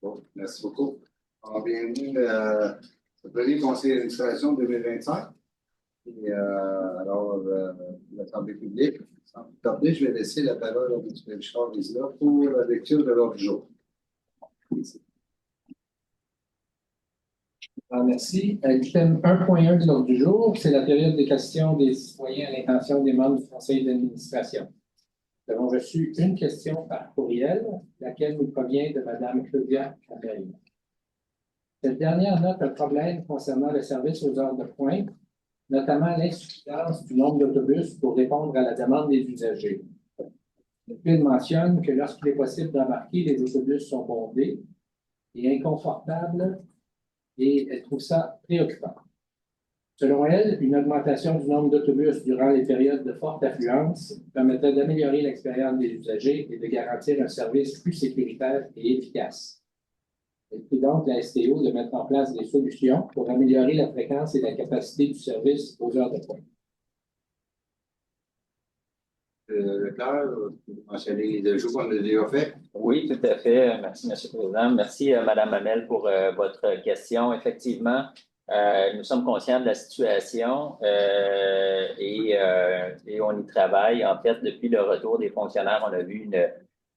Bon, merci beaucoup. Alors, bienvenue au premier conseil d'administration 2025. Et, l'Assemblée publique. Sans plus tarder, je vais laisser la parole à M. Richard Vizela pour la lecture de l'ordre du jour. Merci. Item 1.1 de l'ordre du jour, c'est la période des questions des citoyens à l'intention des membres du conseil d'administration. Nous avons reçu une question par courriel, laquelle nous provient de Mme Claudia Cabelle. Cette dernière note un problème concernant le service aux heures de pointe, notamment l'insuffisance du nombre d'autobus pour répondre à la demande des usagers. Elle mentionne que lorsqu'il est possible d'embarquer, les autobus sont bondés et inconfortables et elle trouve ça préoccupant. Selon elle, une augmentation du nombre d'autobus durant les périodes de forte affluence permettrait d'améliorer l'expérience des usagers et de garantir un service plus sécuritaire et efficace. Elle prie donc la STO de mettre en place des solutions pour améliorer la fréquence et la capacité du service aux heures de pointe. Leclerc, vous mentionnez les ajouts qu'on a déjà faits. Oui, tout à fait. Merci, M. le Président. Merci, Mme Hamel, pour votre question. Effectivement, nous sommes conscients de la situation et on y travaille. En fait, depuis le retour des fonctionnaires, on a vu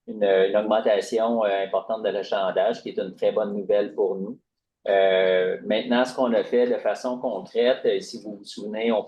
une augmentation importante de l'achalandage, qui est une très bonne nouvelle pour nous. Maintenant, ce qu'on a fait de façon concrète, si vous vous souvenez, on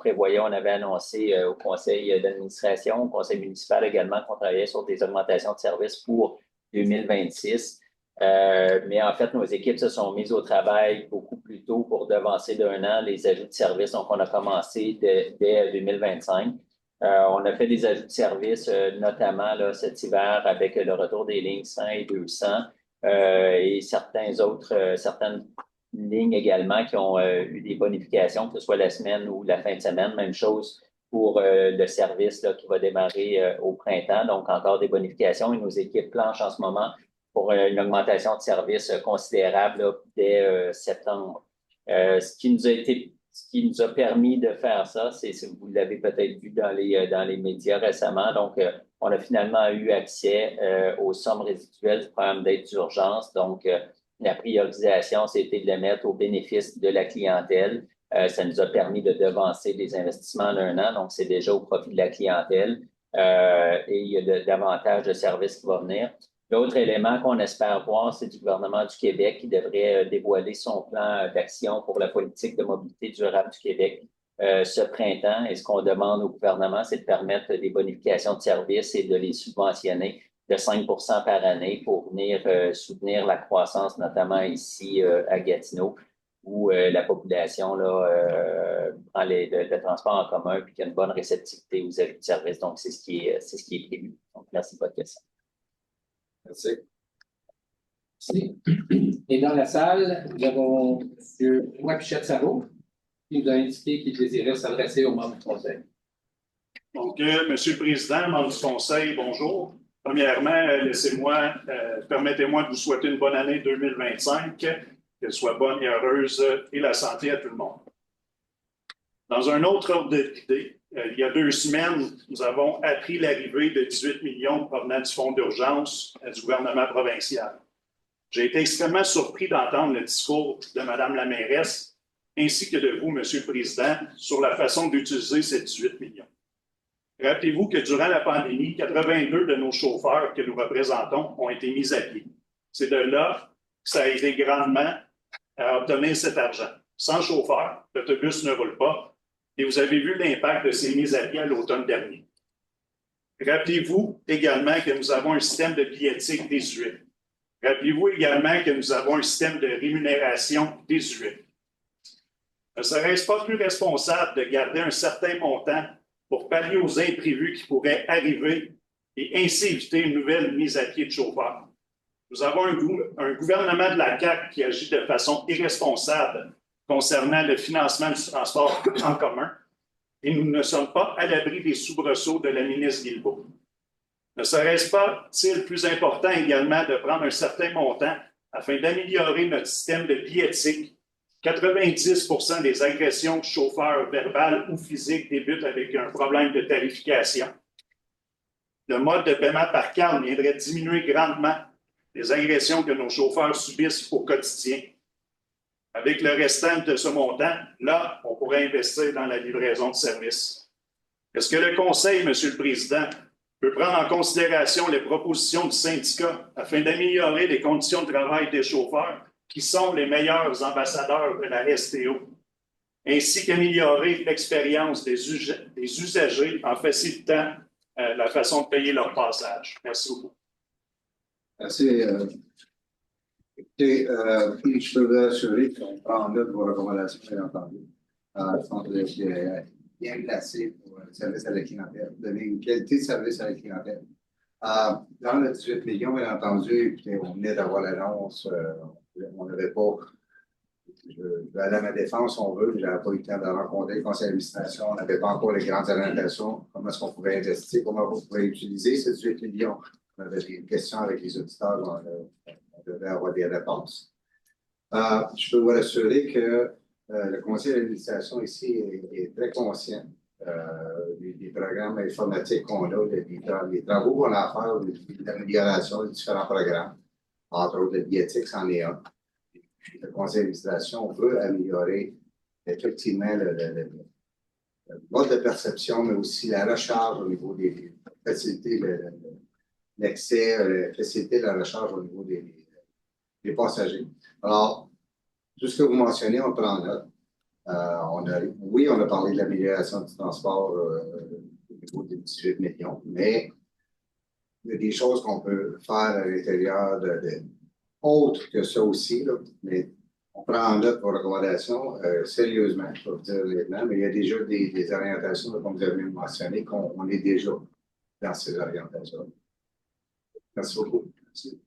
avait annoncé au conseil d'administration, au conseil municipal également, qu'on travaillait sur des augmentations de services pour 2026. Mais en fait, nos équipes se sont mises au travail beaucoup plus tôt pour devancer d'1 an les ajouts de services. Donc, on a commencé dès 2025. On a fait des ajouts de services, notamment là, cet hiver avec le retour des lignes 100 et 200 et certaines lignes également qui ont eu des bonifications, que ce soit la semaine ou la fin de semaine. Même chose pour le service là, qui va démarrer au printemps. Donc, encore des bonifications et nos équipes planchent en ce moment pour une augmentation de service considérable là, dès septembre. Ce qui nous a permis de faire ça, c'est, vous l'avez peut-être vu dans les médias récemment, donc on a finalement eu accès aux sommes résiduelles du programme d'aide d'urgence. Donc, la priorisation, c'était de les mettre au bénéfice de la clientèle. Ça nous a permis de devancer des investissements d'1 an, donc c'est déjà au profit de la clientèle. Et il y a davantage de services qui vont venir. L'autre élément qu'on espère voir, c'est du gouvernement du Québec qui devrait dévoiler son plan d'action pour la politique de mobilité durable du Québec ce printemps. Et ce qu'on demande au gouvernement, c'est de permettre des bonifications de services et de les subventionner de 5 par année pour venir soutenir la croissance, notamment ici à Gatineau, où la population là, prend le transport en commun et qu'il y a une bonne réceptivité aux ajouts de services. Donc, c'est ce qui est prévu. Donc, merci de votre question. Merci. Merci. Et dans la salle, nous avons M. Benoît Pichette-Sarrault, qui nous a indiqué qu'il désirait s'adresser aux membres du Conseil. Donc, Monsieur le Président, membres du Conseil, bonjour. Premièrement, permettez-moi de vous souhaiter une bonne année 2025, qu'elle soit bonne et heureuse et la santé à tout le monde. Dans un autre ordre d'idée, il y a 2 semaines, nous avons appris l'arrivée de 18 millions provenant du fonds d'urgence du gouvernement provincial. J'ai été extrêmement surpris d'entendre le discours de Mme la mairesse ainsi que de vous, Monsieur le Président, sur la façon d'utiliser ces 18 millions. Rappelez-vous que durant la pandémie, 82 de nos chauffeurs que nous représentons ont été mis à pied. C'est de là que ça a aidé grandement à obtenir cet argent. Sans chauffeur, l'autobus ne roule pas. Et vous avez vu l'impact de ces mises à pied à l'automne dernier. Rappelez-vous également que nous avons un système de billettique désuet. Rappelez-vous également que nous avons un système de rémunération désuet. Ne serait-ce pas plus responsable de garder un certain montant pour pallier aux imprévus qui pourraient arriver et ainsi éviter une nouvelle mise à pied de chauffeurs? Nous avons un gouvernement de la CAQ qui agit de façon irresponsable concernant le financement du transport en commun et nous ne sommes pas à l'abri des soubresauts de la ministre Guilbeault. Ne serait-ce pas-il plus important également de prendre un certain montant afin d'améliorer notre système de billettique? 90% des agressions chauffeurs verbales ou physiques débutent avec un problème de tarification. Le mode de paiement par carte viendrait diminuer grandement les agressions que nos chauffeurs subissent au quotidien. Avec le restant de ce montant, là, on pourrait investir dans la livraison de services. Est-ce que le Conseil, M. le Président, peut prendre en considération les propositions du syndicat afin d'améliorer les conditions de travail des chauffeurs, qui sont les meilleurs ambassadeurs de la STO, ainsi qu'améliorer l'expérience des usagers en facilitant la façon de payer leur passage? Merci beaucoup. Merci. Écoutez, je peux vous assurer qu'on prend en note vos recommandations, bien entendu. Je pense que c'est bien placé pour le service à la clientèle, donner une qualité de service à la clientèle. Dans le 18 millions, bien entendu, écoutez, on venait d'avoir l'annonce, on n'avait pas, je vais aller à ma défense, on veut, mais je n'avais pas eu le temps de rencontrer le conseil d'administration, on n'avait pas encore les grandes orientations, comment est-ce qu'on pouvait investir, comment on pouvait utiliser ces 18 millions. On avait des questions avec les auditeurs, on devait avoir des réponses. Je peux vous assurer que le conseil d'administration ici est très conscient des programmes informatiques qu'on a, des travaux qu'on a à faire, l'amélioration des différents programmes. Entre autres, le Biétix en est un. Le conseil d'administration veut améliorer effectivement le mode de perception, mais aussi la recharge au niveau des facilités, l'accès, faciliter la recharge au niveau des passagers. Alors, tout ce que vous mentionnez, on prend note. Oui, on a parlé de l'amélioration du transport au niveau des 18 millions, mais il y a des choses qu'on peut faire à l'intérieur autres que ça aussi, là, mais on prend en note vos recommandations sérieusement, je peux vous dire maintenant, mais il y a déjà des orientations, là, comme vous avez mentionné, qu'on est déjà dans ces orientations. Merci beaucoup. Merci.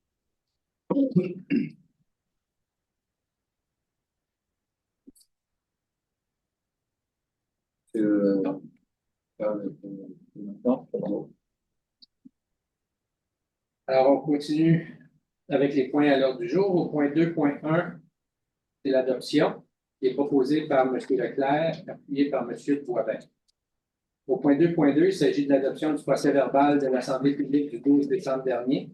Alors, on continue avec les points à l'ordre du jour. Au point 2.1, c'est l'adoption, qui est proposée par M. Leclerc, appuyé par M. Boivin. Au point 2.2, il s'agit de l'adoption du procès-verbal de l'Assemblée publique du 12 décembre dernier,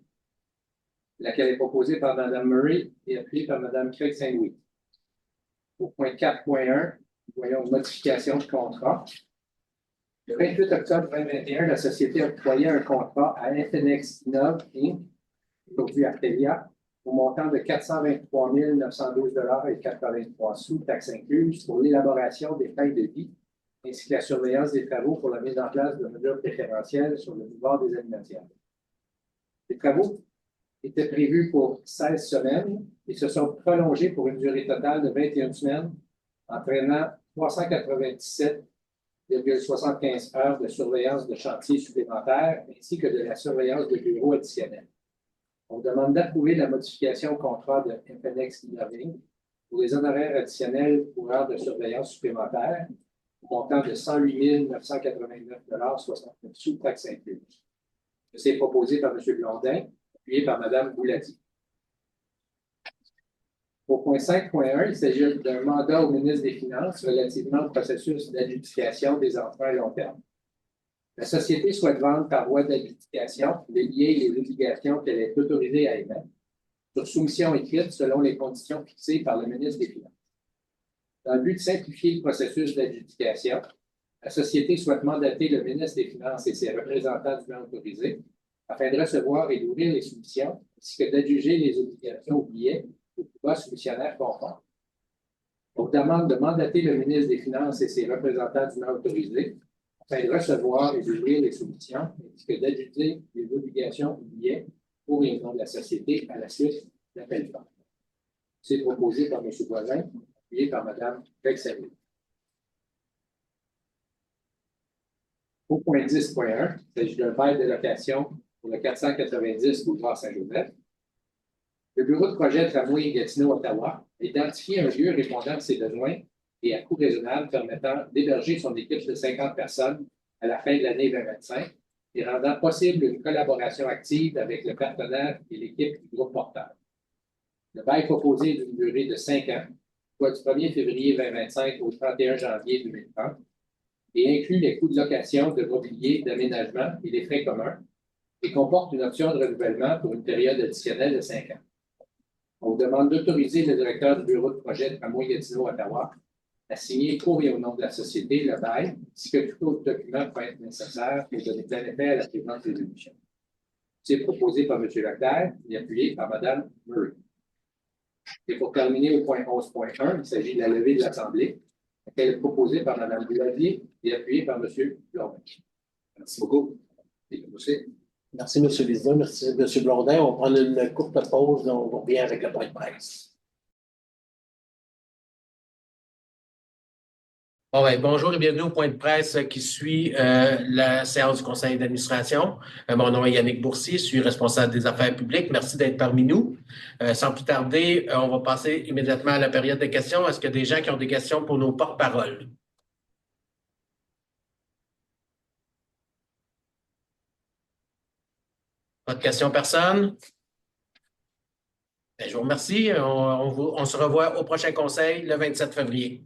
laquelle est proposée par Mme Murray et appuyée par Mme Craig Saint-Louis. Au point 4.1, nous voyons une modification de contrat. Le 28 octobre 2021, la société a octroyé un contrat à FNX Innov Inc., aujourd'hui Artelia, au montant de 423 912,83 $, taxes incluses, pour l'élaboration des fins de vie, ainsi que la surveillance des travaux pour la mise en place de mesures préférentielles sur le boulevard des Animatières. Les travaux étaient prévus pour 16 semaines et se sont prolongés pour une durée totale de 21 semaines, entraînant 397,75 heures de surveillance de chantier supplémentaire ainsi que de la surveillance de bureaux additionnels. On demande d'approuver la modification au contrat de FNX Innoving pour les honoraires additionnels pour heures de surveillance supplémentaire au montant de 108 989,69 $, taxes incluses. C'est proposé par M. Blondin, appuyé par Mme Boulady. Au point 5.1, il s'agit d'un mandat au ministre des Finances relativement au processus d'adjudication des emprunts à long terme. La société souhaite vendre par voie d'adjudication les liens et les obligations qu'elle est autorisée à émettre sur soumission écrite selon les conditions fixées par le ministre des Finances. Dans le but de simplifier le processus d'adjudication, la société souhaite mandater le ministre des Finances et ses représentants dûment autorisés afin de recevoir et d'ouvrir les soumissions, ainsi que d'adjuger les obligations oubliées au plus bas soumissionnaire conforme. On demande de mandater le ministre des Finances et ses représentants dûment autorisés afin de recevoir et d'ouvrir les soumissions, ainsi que d'adjuger les obligations oubliées pour les noms de la société à la suite d'appel d'offres. C'est proposé par M. Boivin, appuyé par Mme Vexel. Au point 10.1, il s'agit d'un bail de location pour le 490 boulevard Saint-Joseph. Le bureau de projet Tramway Gatineau-Ottawa a identifié un lieu répondant à ses besoins et à coût raisonnable permettant d'héberger son équipe de 50 personnes à la fin de l'année 2025 et rendant possible une collaboration active avec le partenaire et l'équipe du groupe porteur. Le bail proposé est d'une durée de 5 ans, soit du 1er février 2025 au 31 janvier 2030, et inclut les coûts de location, de mobilier, d'aménagement et les frais communs, et comporte une option de renouvellement pour une période additionnelle de 5 ans. On vous demande d'autoriser le directeur du bureau de projet de Tramway-Gatineau-Ottawa à signer pour et au nom de la société le bail, ainsi que tout autre document peut être nécessaire pour donner plein effet à la présente résolution. C'est proposé par M. Leclerc et appuyé par Mme Murray. Et pour terminer au point 11.1, il s'agit de la levée de l'Assemblée, laquelle est proposée par Mme Bouladier et appuyée par M. Blondin. Merci beaucoup. Merci, M. le Président. Merci, M. Blondin. On va prendre une courte pause. On revient avec le point de presse. Bon, bonjour et bienvenue au point de presse qui suit la séance du conseil d'administration. Mon nom est Yannick Boursier, je suis responsable des affaires publiques. Merci d'être parmi nous. Sans plus tarder, on va passer immédiatement à la période des questions. Est-ce qu'il y a des gens qui ont des questions pour nos porte-paroles? Pas de questions, personne? Je vous remercie. On se revoit au prochain conseil le 27 février.